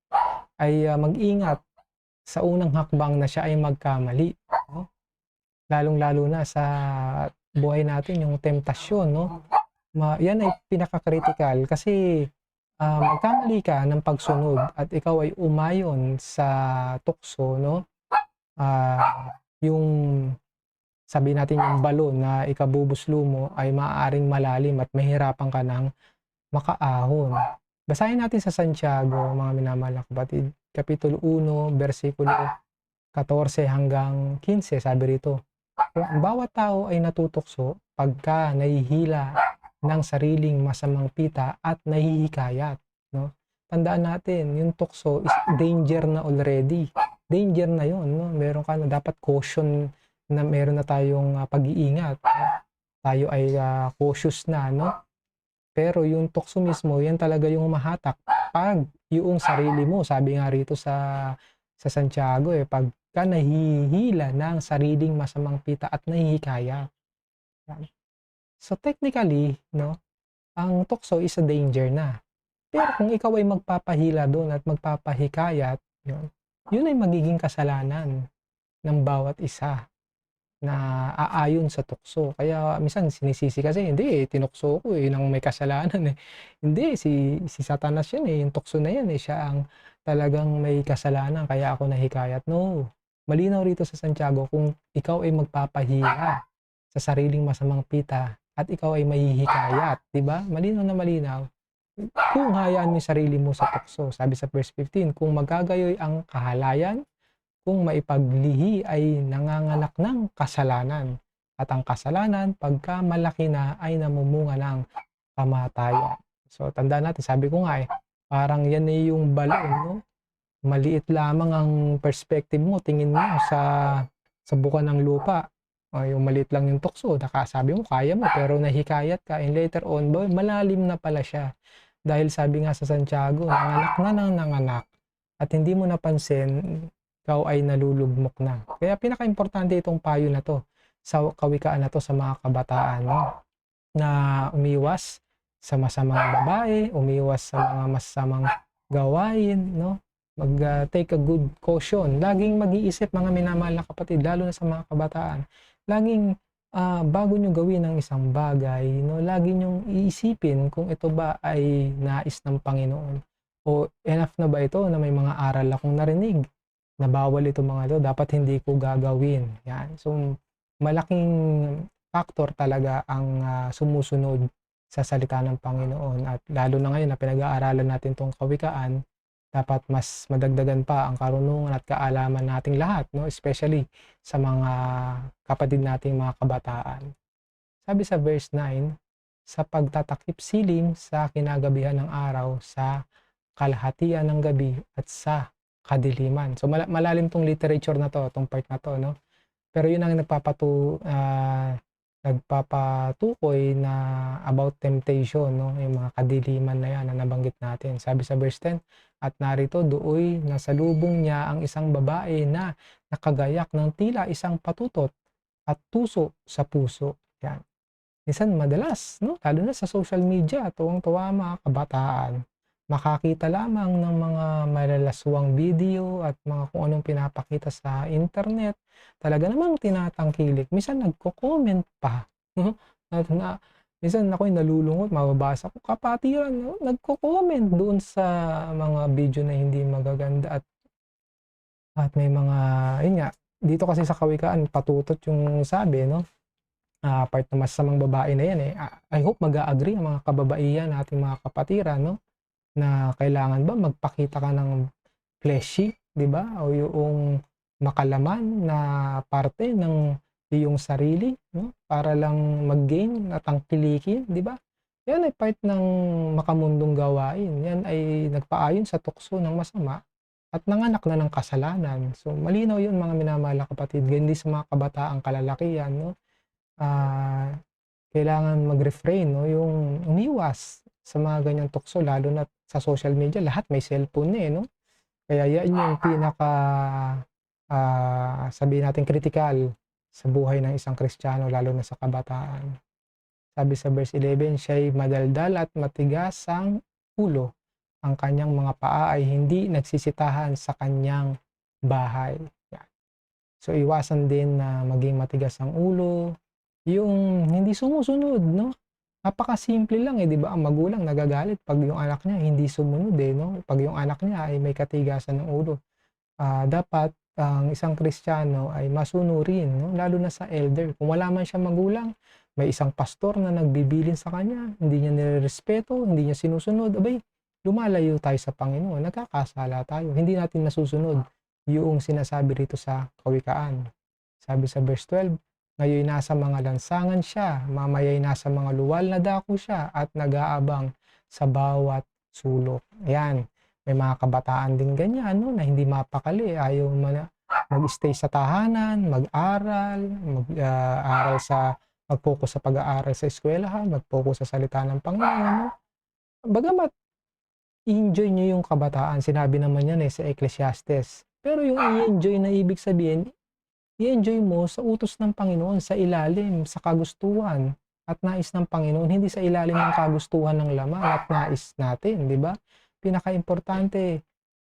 ay mag-ingat sa unang hakbang na siya ay magkamali, no? Lalong-lalo na sa buhay natin yung temptasyon, no? Yan ay pinaka-critical kasi magkamali ka ng pagsunod at ikaw ay umayon sa tukso, no? Yung sabi natin yung balon na ikabubuslo mo ay maaaring malalim at mahirapan ka ng makaahon. Basahin natin sa Santiago, mga minamahal na kapatid, Kapitulo 1, versikulo 14 hanggang 15, sabi rito, ang bawat tao ay natutukso pagka nahihila ng sariling masamang pita at nahihikayat, no? Tandaan natin, yung tukso is danger na already. Danger na yun, no? Meron ka na dapat caution na meron na tayong pag-iingat. No? Tayo ay cautious na, no? Pero yung tukso mismo, yan talaga yung mahatak. Pag yung sarili mo, sabi nga rito sa Santiago, pagka nahihila ng sariling masamang pita at nahihikaya. So technically, no, ang tukso is a danger na. Pero kung ikaw ay magpapahila doon at magpapahikayat, yun ay magiging kasalanan. ng bawat isa na aayon sa tukso. Kaya minsan sinisisi kasi, hindi tinukso ko ng may kasalanan Hindi, si Satanas yan yung tukso na yan siya ang talagang may kasalanan kaya ako nahikayat. No, malinaw rito sa Santiago kung ikaw ay magpapahiya sa sariling masamang pita at ikaw ay mahihikayat, 'di ba? Malinaw na malinaw. Kung hayaan mo yung sarili mo sa tukso, sabi sa verse 15, kung magagayoy ang kahalayan, kung maipaglihi ay nanganganak ng kasalanan. At ang kasalanan, pagka malaki na, ay namumunga ng kamatayan. So, tandaan natin, sabi ko nga parang yan yung balon, no? Maliit lamang ang perspective mo, tingin mo sa buka ng lupa. Yung maliit lang yung tukso, sabi mo, kaya mo, pero nahikayat ka, and later on, malalim na pala siya. Dahil sabi nga sa Santiago, nanganak na ng nanganak, at hindi mo napansin, ikaw ay nalulugmok na. Kaya pinaka-importante itong payo na to, sa kawikaan na to sa mga kabataan, no? Na umiwas sa masamang babae, umiwas sa mga masamang gawain, no? Take a good caution. Laging mag-iisip, mga minamahal na kapatid, lalo na sa mga kabataan. Laging bago nyo gawin ang isang bagay, no, lagi nyong iisipin kung ito ba ay nais ng Panginoon. O enough na ba ito na may mga aral akong narinig na bawal ito mga ito, dapat hindi ko gagawin. Yan. So, malaking factor talaga ang sumusunod sa salita ng Panginoon. At lalo na ngayon na pinag-aaralan natin itong kawikaan, dapat mas madagdagan pa ang karunungan at kaalaman nating lahat, no? Especially sa mga kapatid nating mga kabataan. Sabi sa verse 9, sa pagtatakip silim sa kinagabihan ng araw, sa kalahatian ng gabi at sa kadiliman. So malalim tong literature na to, tong part na to, no? Pero yun ang nagpapatukoy na about temptation, no? Yung mga kadiliman na yan na nabanggit natin. Sabi sa verse 10, at narito dooy nasalubong niya ang isang babae na nakagayak ng tila isang patutot at tuso sa puso. Yan. Minsan madalas, no? Lalo na sa social media, tuwang-tuwa mga kabataan, makakita lamang ng mga malalaswang video at mga kung anong pinapakita sa internet, talaga namang tinatangkilik. Minsan nagko-comment pa. Minsan ako'y nalulungkot, mababasa ko, kapatiran, no? Nagko-comment doon sa mga video na hindi magaganda at may mga, yun nga, dito kasi sa kawikaan, patutot yung sabi, no? Part na masamang babae na yan I hope mag-a-agree ang mga kababaihan, ating mga kapatiran, no? Na kailangan ba magpakita ka ng fleshy, di ba? O yung makalaman na parte ng iyong sarili, no? Para lang mag-gain at tangkilikin, di ba? Yan ay part ng makamundong gawain. Yan ay nagpaayon sa tukso ng masama at nanganak na ng kasalanan. So malinaw yun mga minamahal na kapatid, hindi sa mga kabataang kalalakihan, no? Kailangan mag-refrain, no? Yung umiwas sa mga ganyang tukso, lalo na sa social media, lahat may cellphone no? Kaya yan yung pinaka sabihin natin critical sa buhay ng isang Kristiyano, lalo na sa kabataan. Sabi sa verse 11, siya'y madaldal at matigas ang ulo. Ang kanyang mga paa ay hindi nagsisitahan sa kanyang bahay. Yan. So iwasan din na maging matigas ang ulo, yung hindi sumusunod, no? Napakasimple lang di ba? Ang magulang nagagalit pag yung anak niya hindi sumunod no? Pag yung anak niya ay may katigasan ng ulo. Dapat ang isang Kristiyano ay masunurin, no? Lalo na sa elder. Kung wala man siya magulang, may isang pastor na nagbibilin sa kanya, hindi niya nirerespeto, hindi niya sinusunod, abay, lumalayo tayo sa Panginoon, nagkakasala tayo. Hindi natin nasusunod yung sinasabi rito sa kawikaan. Sabi sa verse 12, ngayon nasa mga lansangan siya, mamaya'y nasa mga luwal na dako siya at nag-aabang sa bawat sulok. Ayan, may mga kabataan din ganyan, no, na hindi mapakali, ayaw mag-stay sa tahanan, mag-aral, mag-focus sa pag-aaral sa eskwelahan, mag-focus sa salita ng Panginoon. No? Bagamat i-enjoy niyo yung kabataan, sinabi naman yan sa Ecclesiastes. Pero yung i-enjoy na ibig sabihin, i-enjoy mo sa utos ng Panginoon, sa ilalim, sa kagustuhan at nais ng Panginoon, hindi sa ilalim ng kagustuhan ng laman at nais natin, di ba? Pinaka-importante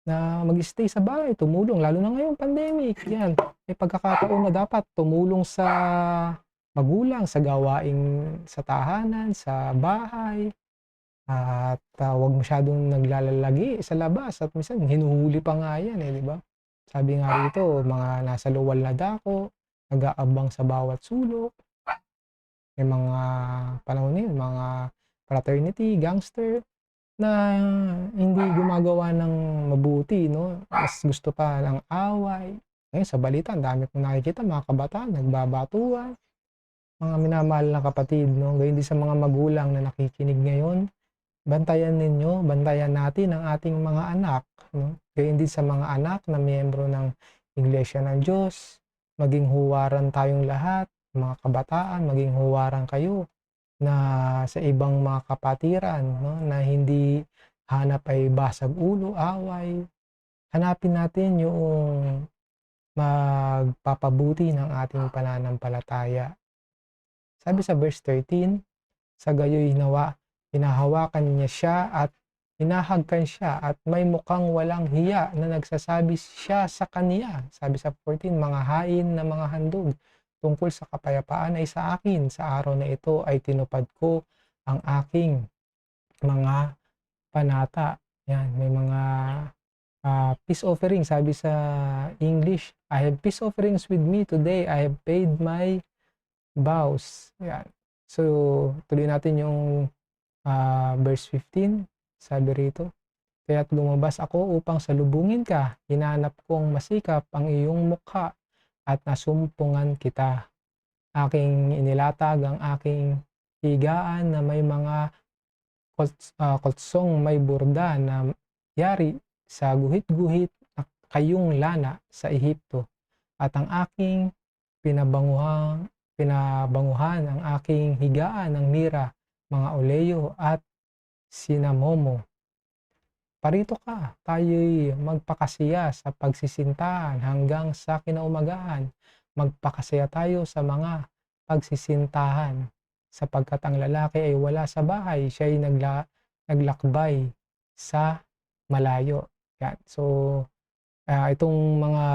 na mag-stay sa bahay, tumulong, lalo na ngayong pandemic. Yan, may pagkakataon na dapat tumulong sa magulang, sa gawaing sa tahanan, sa bahay, at 'wag masyadong naglalalagi sa labas at minsan hinuhuli pa nga yan, di ba? Sabi nga rito, mga nasa luwal na dako, nag-aabang sa bawat sulok. May mga panahon na yun, mga fraternity, gangster, na hindi gumagawa ng mabuti, no? Mas gusto pa ng away. Ngayon sa balita, ang dami kong nakikita, mga kabataan, nagbabatuan. Mga minamahal na kapatid, no? Gayon din sa mga magulang na nakikinig ngayon, bantayan ninyo, bantayan natin ang ating mga anak, no? Gayon din sa mga anak na miyembro ng Iglesia ng Diyos, maging huwaran tayong lahat, mga kabataan, maging huwaran kayo na sa ibang mga kapatiran, no? Na hindi hanap ay basag ulo, away. Hanapin natin yung magpapabuti ng ating pananampalataya. Sabi sa verse 13, sa gayoy nawa, hinahawakan niya siya at hinahagkan siya at may mukhang walang hiya na nagsasabi siya sa kaniya. Sabi sa 14, mga hain na mga handog tungkol sa kapayapaan ay sa akin. Sa araw na ito ay tinupad ko ang aking mga panata. Yan, may mga peace offering. Sabi sa English, I have peace offerings with me today. I have paid my vows. Yan. So, tuloy natin yung verse 15. Sabi rito, kaya't lumabas ako upang salubungin ka. Hinanap kong masikap ang iyong mukha at nasumpungan kita. Aking inilatag ang aking higaan na may mga kotsong may burda na yari sa guhit-guhit na kayong lana sa Ehipto. At ang aking pinabanguhan ang aking higaan ng mira, mga oleyo at sinamomo. Parito ka, tayo'y magpakasaya sa pagsisintahan hanggang sa kinaumagaan. Magpakasaya tayo sa mga pagsisintahan, sapagkat ang lalaki ay wala sa bahay, siya'y naglakbay sa malayo. Yan. So, itong mga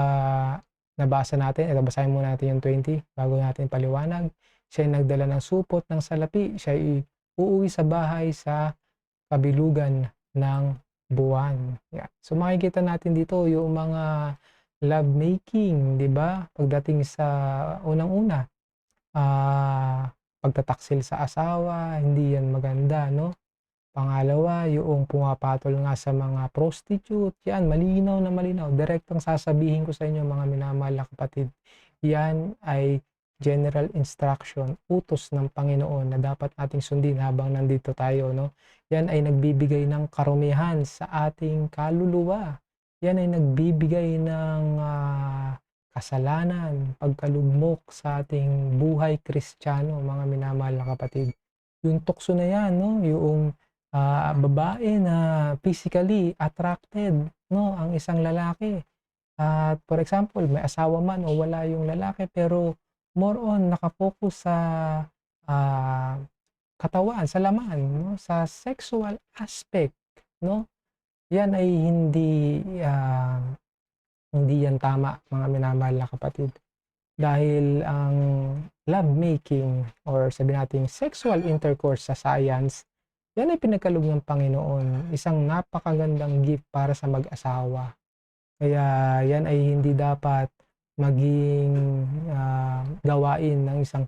nabasa natin, basahin muna natin yung 20 bago natin paliwanag. Siya'y nagdala ng supot ng salapi, siya'y uuwi sa bahay sa kabilugan ng buwan. Yeah. So makikita natin dito yung mga love making, 'di ba? Pagdating sa unang-una, pagtataksil sa asawa, hindi yan maganda, no? Pangalawa, yung pumapatol nga sa mga prostitute, yan, malinaw na malinaw. Direktang sasabihin ko sa inyo, mga minamahal na kapatid, yan ay general instruction, utos ng Panginoon na dapat nating sundin habang nandito tayo, no? Yan ay nagbibigay ng karumihan sa ating kaluluwa. Yan ay nagbibigay ng kasalanan, pagkalugmok sa ating buhay Kristiyano, mga minamahal na kapatid. Yung tukso na yan, no? Yung babae na physically attracted, no? Ang isang lalaki. At for example, may asawa man o wala yung lalaki, pero more on nakafocus sa katawan, sa laman, no? Sa sexual aspect, no? Yan ay hindi yan tama, mga minamahal na kapatid. Dahil ang love making or sabi natin sexual intercourse sa science, yan ay pinagkaloob ng Panginoon, isang napakagandang gift para sa mag-asawa. Kaya yan ay hindi dapat maging gawain ng isang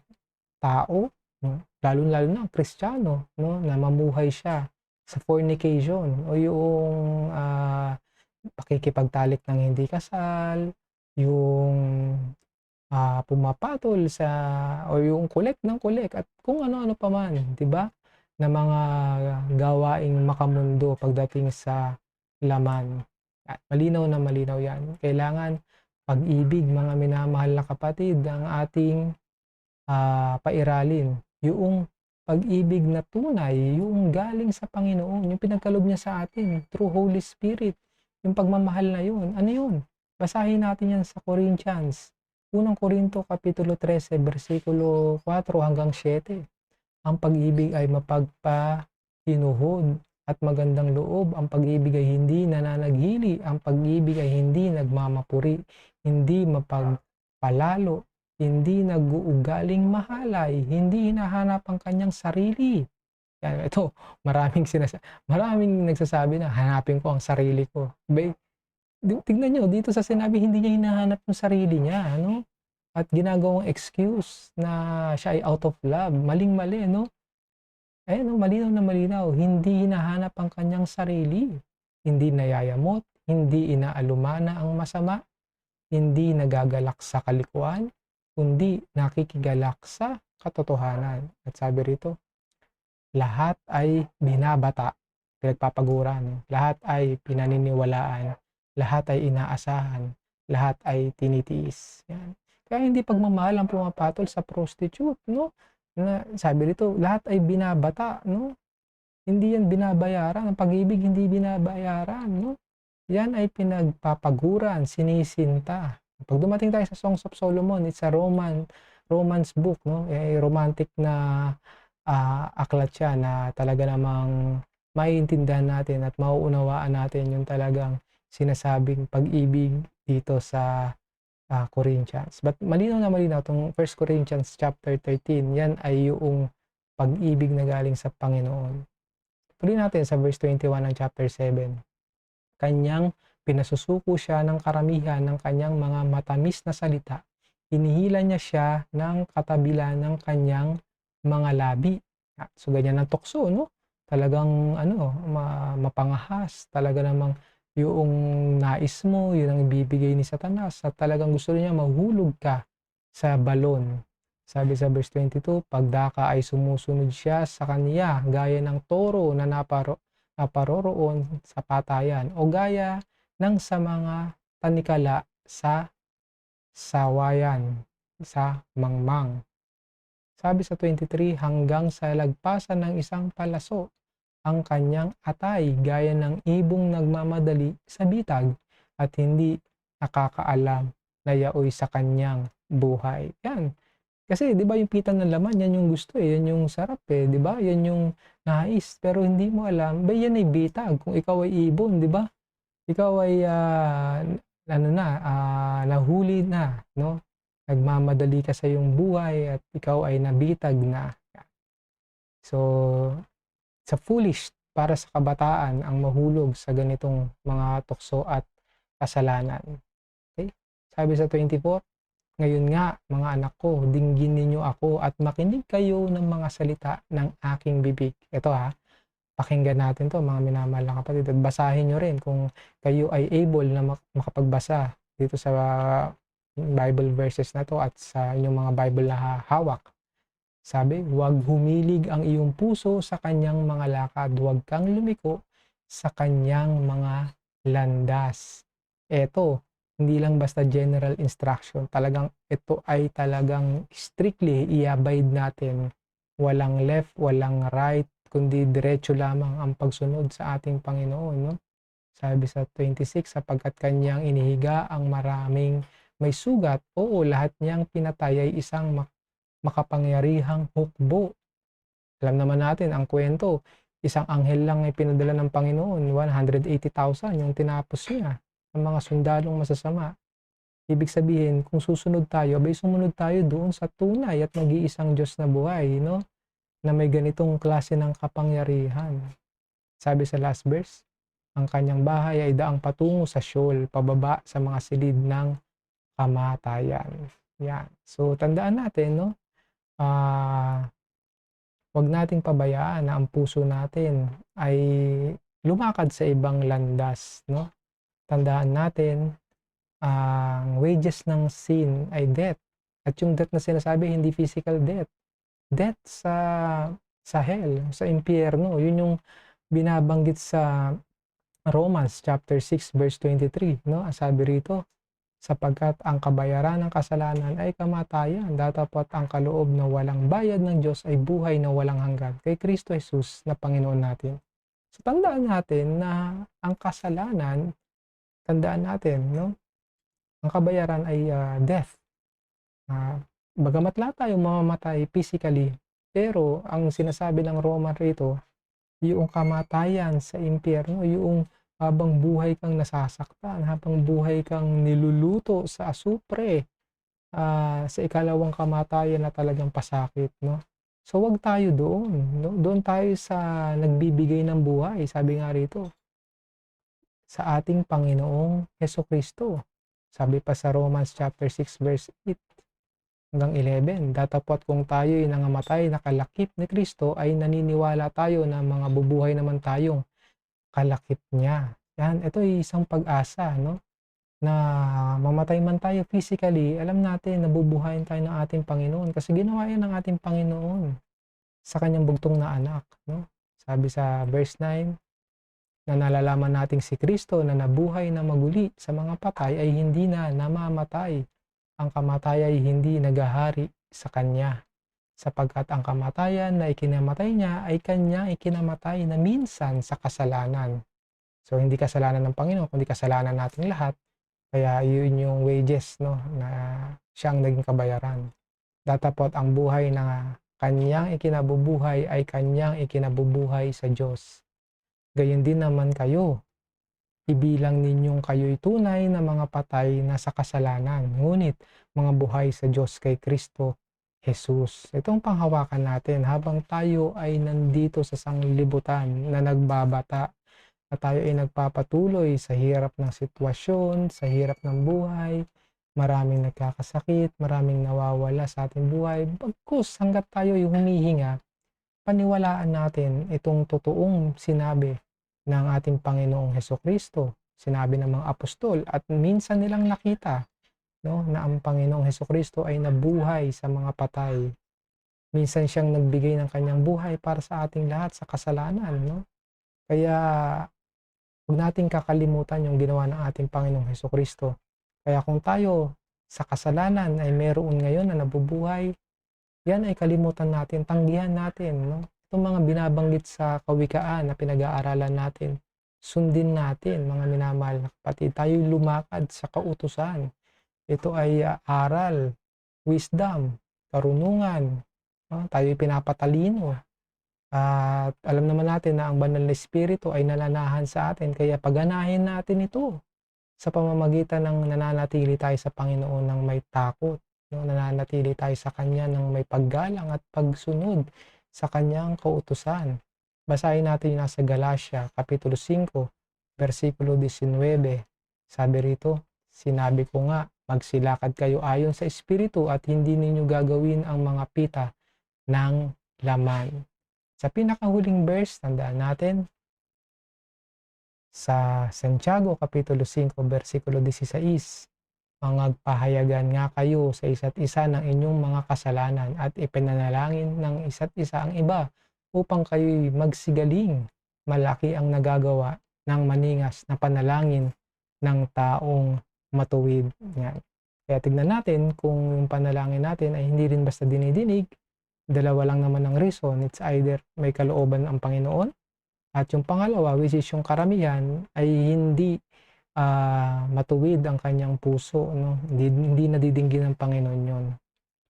tao, no? Lalo-lalo na Kristiyano, no? Na mamuhay siya sa fornication o yung pakikipagtalik ng hindi kasal, yung pumapatol sa o yung kolek ng kolek at kung ano-ano pa man, 'di ba? Na mga gawaing makamundo pagdating sa laman. At malinaw na malinaw 'yan. Kailangan pag-ibig, mga minamahal na kapatid, ang ating pairalin. Yung pag-ibig na tunay, yung galing sa Panginoon, yung pinagkaloob niya sa atin through Holy Spirit. Yung pagmamahal na yun. Ano yun? Basahin natin yan sa Corinthians. Unang Korinto, Kapitulo 13, versikulo 4 hanggang 7. Ang pag-ibig ay mapagpahinuhod. at magandang loob. Ang pag-ibig ay hindi nananaghili, ang pag-ibig ay hindi nagmamapuri, hindi mapagpalalo, hindi nag-uugaling mahalay, hindi hinahanap ang kanyang sarili. Yan, ito, maraming nagsasabi na hanapin ko ang sarili ko. Tignan nyo, dito sa sinabi, hindi niya hinahanap yung sarili niya, ano? At ginagawang excuse na siya ay out of love. Maling-mali, no? Ayan, no, malinaw na malinaw. Hindi hinahanap ang kanyang sarili. Hindi nayayamot, hindi inaalumana ang masama, hindi nagagalak sa kalikuan, kundi nakikigalak sa katotohanan. At sabi rito, lahat ay binabata, pinagpapaguran, lahat ay pinaniniwalaan, lahat ay inaasahan, lahat ay tinitiis. Yan. Kaya hindi pagmamahal ang pumapatol sa prostitute, no? Na sabi rito, lahat ay binabata, no? Hindi yan binabayaran, ang pag-ibig hindi binabayaran, no? Yan ay pinagpapaguran, sinisinta. Pag dumating tayo sa Songs of Solomon, it's a romance book, no? Romantic na aklat siya na talaga namang maiintindihan natin at mauunawaan natin yung talagang sinasabing pag-ibig dito sa Corinthians. But malinaw na malinaw itong 1 Corinthians chapter 13, yan ay yung pag-ibig na galing sa Panginoon. Tuloy natin sa verse 21 ng chapter 7. Kanyang pinasusuko siya ng karamihan ng kanyang mga matamis na salita. Hinihila niya siya ng katabilan ng kanyang mga labi. So ganyan ang tukso, no? Talagang mapangahas, talaga namang yung nais mo, yun ang ibibigay ni Satanas at talagang gusto niya mahulog ka sa balon. Sabi sa verse 22, pagdaka ay sumusunod siya sa kaniya gaya ng toro na naparoroon sa patayan o gaya ng sa mga tanikala sa sawayan, sa mangmang. Sabi sa 23, hanggang sa lagpasan ng isang palaso, ang kanyang atay gaya ng ibong nagmamadali sa bitag at hindi nakakaalam na yaoy sa kanyang buhay. Yan. Kasi 'di ba yung pita ng laman, yan yung gusto yan yung sarap 'di ba? Yan yung nais, pero hindi mo alam, yan ay bitag. Kung ikaw ay ibon, 'di ba? Ikaw ay nahuli na, no? Nagmamadali ka sa iyong buhay at ikaw ay nabitag na. So, sa foolish para sa kabataan ang mahulog sa ganitong mga tukso at kasalanan. Okay? Sabi sa 24, ngayon nga mga anak ko, dinggin ninyo ako at makinig kayo ng mga salita ng aking bibig. Ito pakinggan natin to mga minamahal na kapatid at basahin nyo rin kung kayo ay able na makapagbasa dito sa Bible verses na to at sa inyong mga Bible na hawak. Sabi, huwag humilig ang iyong puso sa kanyang mga lakad, huwag kang lumiko sa kanyang mga landas. Ito, hindi lang basta general instruction, talagang ito ay talagang strictly i-abide natin. Walang left, walang right, kundi diretso lamang ang pagsunod sa ating Panginoon. No? Sabi sa 26, sapagkat kanyang inihiga ang maraming may sugat, oo, lahat niyang pinatay ay isang makapangyarihang hukbo. Alam naman natin ang kwento, isang anghel lang ay pinadala ng Panginoon, 180,000 yung tinapos niya ng mga sundalong masasama. Ibig sabihin, kung susunod tayo, sumunod tayo doon sa tunay at mag-iisang Diyos na buhay, no? Na may ganitong klase ng kapangyarihan. Sabi sa last verse, ang kanyang bahay ay daang patungo sa Sheol, pababa sa mga silid ng kamatayan. Yan. So, tandaan natin, no? Wag nating pabayaan na ang puso natin ay lumakad sa ibang landas, no? Tandaan natin, ang wages ng sin ay death. At yung death na sinasabi, hindi physical death. Death sa hell, sa impyerno. Yun yung binabanggit sa Romans chapter 6 verse 23, no? Ang sabi rito, sapagkat ang kabayaran ng kasalanan ay kamatayan, datapot ang kaloob na walang bayad ng Diyos ay buhay na walang hanggan kay Kristo Jesus na Panginoon natin. So tandaan natin na ang kasalanan, tandaan natin, no? Ang kabayaran ay death. Bagamat lahat tayo mamamatay physically, pero ang sinasabi ng Roman rito, yung kamatayan sa impyerno, yung habang buhay kang nasasaktan, habang buhay kang niluluto sa asupre, sa ikalawang kamatayan na talagang pasakit, 'no? So, 'wag tayo doon, 'no? Doon tayo sa nagbibigay ng buhay, sabi nga rito, sa ating Panginoong Hesukristo. Sabi pa sa Romans chapter 6 verse 8 hanggang 11, datapwat kung tayo'y nangamatay na kalakip ni Kristo ay naniniwala tayo na mga bubuhay naman tayong kalakip niya. Yan, ito ay isang pag-asa, no? Na mamatay man tayo physically, alam natin na bubuhayin tayo ng ating Panginoon kasi ginawa yan ng ating Panginoon sa kanyang bugtong na anak, no? Sabi sa verse 9, na nalalaman nating si Kristo na nabuhay na maguli sa mga patay ay hindi na namamatay. Ang kamatayan ay hindi nagahari sa kanya, sapagkat ang kamatayan na ikinamatay niya ay kanya ikinamatay na minsan sa kasalanan. So, hindi kasalanan ng Panginoon, kundi kasalanan nating lahat. Kaya yun yung wages, no, na siyang naging kabayaran. Datapot ang buhay na kanyang ikinabubuhay ay kanyang ikinabubuhay sa Diyos. Gayon din naman kayo. Ibilang ninyong kayo'y tunay na mga patay na sa kasalanan, ngunit mga buhay sa Diyos kay Kristo Jesus. Itong panghawakan natin habang tayo ay nandito sa sanglibutan na nagbabata, na tayo ay nagpapatuloy sa hirap ng sitwasyon, sa hirap ng buhay, maraming nagkakasakit, maraming nawawala sa ating buhay. Bagkus hanggat tayo ay humihinga, paniwalaan natin itong totoong sinabi ng ating Panginoong Hesukristo. Sinabi ng mga apostol at minsan nilang nakita, no, na ang Panginoong Hesukristo ay nabuhay sa mga patay. Minsan siyang nagbigay ng kanyang buhay para sa ating lahat sa kasalanan, no? Kaya huwag nating kakalimutan yung ginawa ng ating Panginoong Hesukristo. Kaya kung tayo sa kasalanan ay meron ngayon na nabubuhay, yan ay kalimutan natin, tanggihan natin, no? Itong mga binabanggit sa kawikaan na pinag-aaralan natin, sundin natin, mga minamahal na kapatid. Tayo'y lumakad sa kautusan. Ito ay aral, wisdom, karunungan. No? Tayo'y pinapatalino. At alam naman natin na ang banal na espiritu ay nananahan sa atin. Kaya paganahin natin ito sa pamamagitan ng nananatili tayo sa Panginoon ng may takot. No? Nananatili tayo sa Kanya ng may paggalang at pagsunod sa kanyang kautusan. Basahin natin yung nasa Galatia, Kapitulo 5, versikulo 19. Sabi rito, sinabi ko nga, magsilakad kayo ayon sa Espiritu at hindi ninyo gagawin ang mga pita ng laman. Sa pinakahuling verse, tandaan natin, sa Santiago, Kapitulo 5, versikulo 16, mangagpahayagan nga kayo sa isa't isa ng inyong mga kasalanan at ipinanalangin ng isa't isa ang iba upang kayo'y magsigaling. Malaki ang nagagawa ng maningas na panalangin ng taong matuwid. Yan. Kaya tignan natin kung yung panalangin natin ay hindi rin basta dinidinig. Dalawa lang naman ang reason. It's either may kalooban ang Panginoon at yung pangalawa, which is yung karamihan, ay hindi matuwid ang kanyang puso, no? Hindi nadidinggin ng Panginoon yon.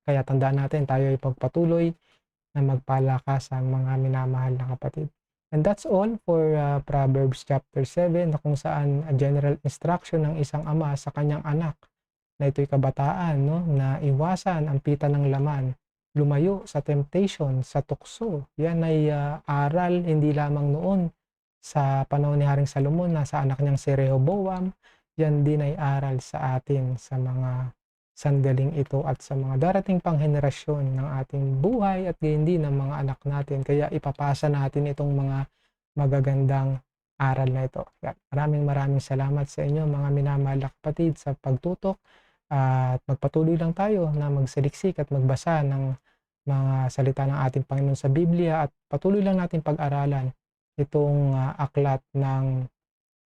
Kaya tandaan natin, tayo ay pagpatuloy na magpalakas ang mga minamahal na kapatid. And that's all for Proverbs chapter 7, na kung saan a general instruction ng isang ama sa kanyang anak na ito'y kabataan, no? Na iwasan ang pita ng laman, lumayo sa temptation, sa tukso. Yan ay aral hindi lamang noon sa panahon ni Haring Salomon na sa anak niyang si Rehoboam. Yan din ay aral sa atin sa mga sandaling ito at sa mga darating pang henerasyon ng ating buhay at gayon din ng mga anak natin. Kaya ipapasa natin itong mga magagandang aral na ito. Maraming salamat sa inyo mga minamahal na kapatid sa pagtutok at magpatuloy lang tayo na magsaliksik at magbasa ng mga salita ng ating Panginoon sa Biblia at patuloy lang natin pag-aralan itong aklat ng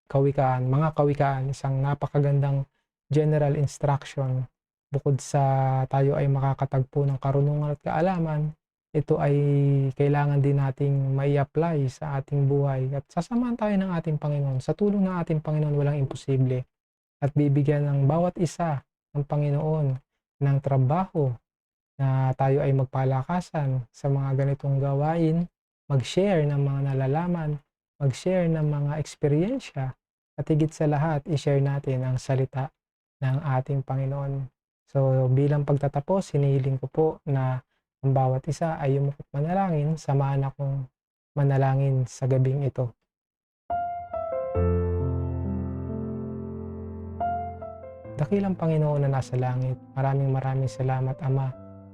kawikaan, mga kawikaan, isang napakagandang general instruction. Bukod sa tayo ay makakatagpo ng karunungan at kaalaman, ito ay kailangan din nating mai-apply sa ating buhay at sasamahan tayo ng ating Panginoon. Sa tulong ng ating Panginoon walang imposible at bibigyan ng bawat isa ng Panginoon ng trabaho na tayo ay magpalakasan sa mga ganitong gawain, mag-share ng mga nalalaman, mag-share ng mga eksperyensya, at higit sa lahat, i-share natin ang salita ng ating Panginoon. So bilang pagtatapos, hinihiling ko po na ang bawat isa ay yumukot manalangin, samahan akong manalangin sa gabing ito. Dakilang Panginoon na nasa langit, maraming salamat Ama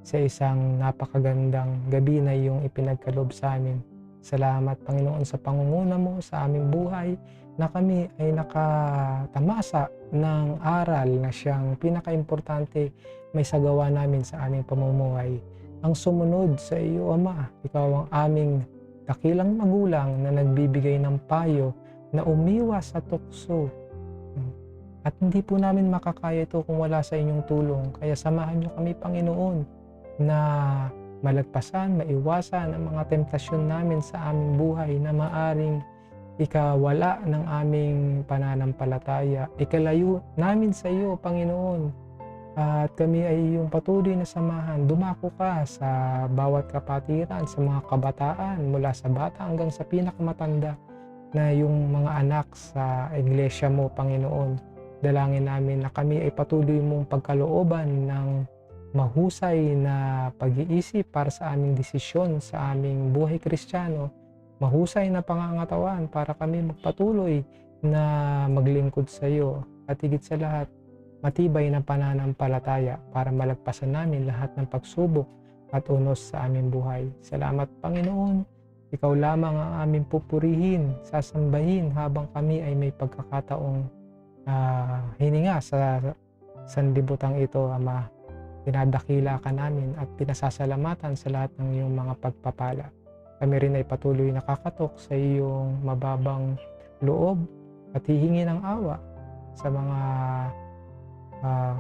sa isang napakagandang gabi na iyong ipinagkaloob sa amin. Salamat Panginoon sa pangunguna mo sa aming buhay na kami ay nakatamasa ng aral na siyang pinakaimportante may sagawa namin sa aming pamumuhay. Ang sumunod sa iyo Ama, ikaw ang aming dakilang magulang na nagbibigay ng payo na umiwas sa tukso. At hindi po namin makakaya ito kung wala sa inyong tulong. Kaya samahan niyo kami Panginoon na malagpasan, maiwasan ang mga temptasyon namin sa aming buhay na maaring ikawala ng aming pananampalataya. Ikalayo namin sa iyo Panginoon. At kami ay iyong patuloy na samahan. Dumako ka sa bawat kapatiran, sa mga kabataan mula sa bata hanggang sa pinakamatanda na yung mga anak sa iglesia mo Panginoon. Dalangin namin na kami ay patuloy mong pagkalooban ng mahusay na pag-iisip para sa aming desisyon sa aming buhay Kristiyano, mahusay na pangangatawan para kami magpatuloy na maglingkod sa iyo, at higit sa lahat, matibay na pananampalataya para malagpasan namin lahat ng pagsubok at unos sa aming buhay. Salamat Panginoon, ikaw lamang ang aming pupurihin, sasambahin habang kami ay may pagkakataong hininga sa sanlibutan ito, Ama. Pinadakila ka namin at pinasasalamatan sa lahat ng iyong mga pagpapala. Kami rin ay patuloy nakakatok sa iyong mababang loob at hihingi ng awa sa mga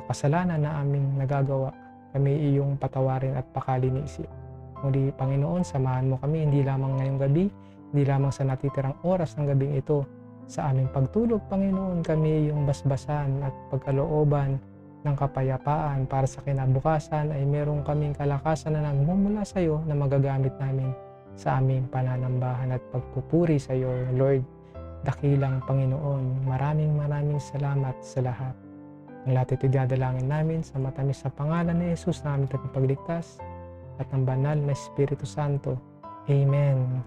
kasalanan na aming nagagawa. Kami iyong patawarin at pakalinisin. Muli Panginoon, samahan mo kami hindi lamang ngayong gabi, hindi lamang sa natitirang oras ng gabing ito. Sa aming pagtulog, Panginoon, kami iyong basbasan at pagkalooban ng kapayapaan para sa kinabukasan ay meron kaming kalakasan na nagmumula sa iyo na magagamit namin sa aming pananambahan at pagpupuri sa iyo, Lord. Dakilang Panginoon, maraming salamat sa lahat. Ang lahat ito dinadalangin namin sa matamis na pangalan ni Jesus na aming tagapagligtas at ng banal na Espiritu Santo. Amen.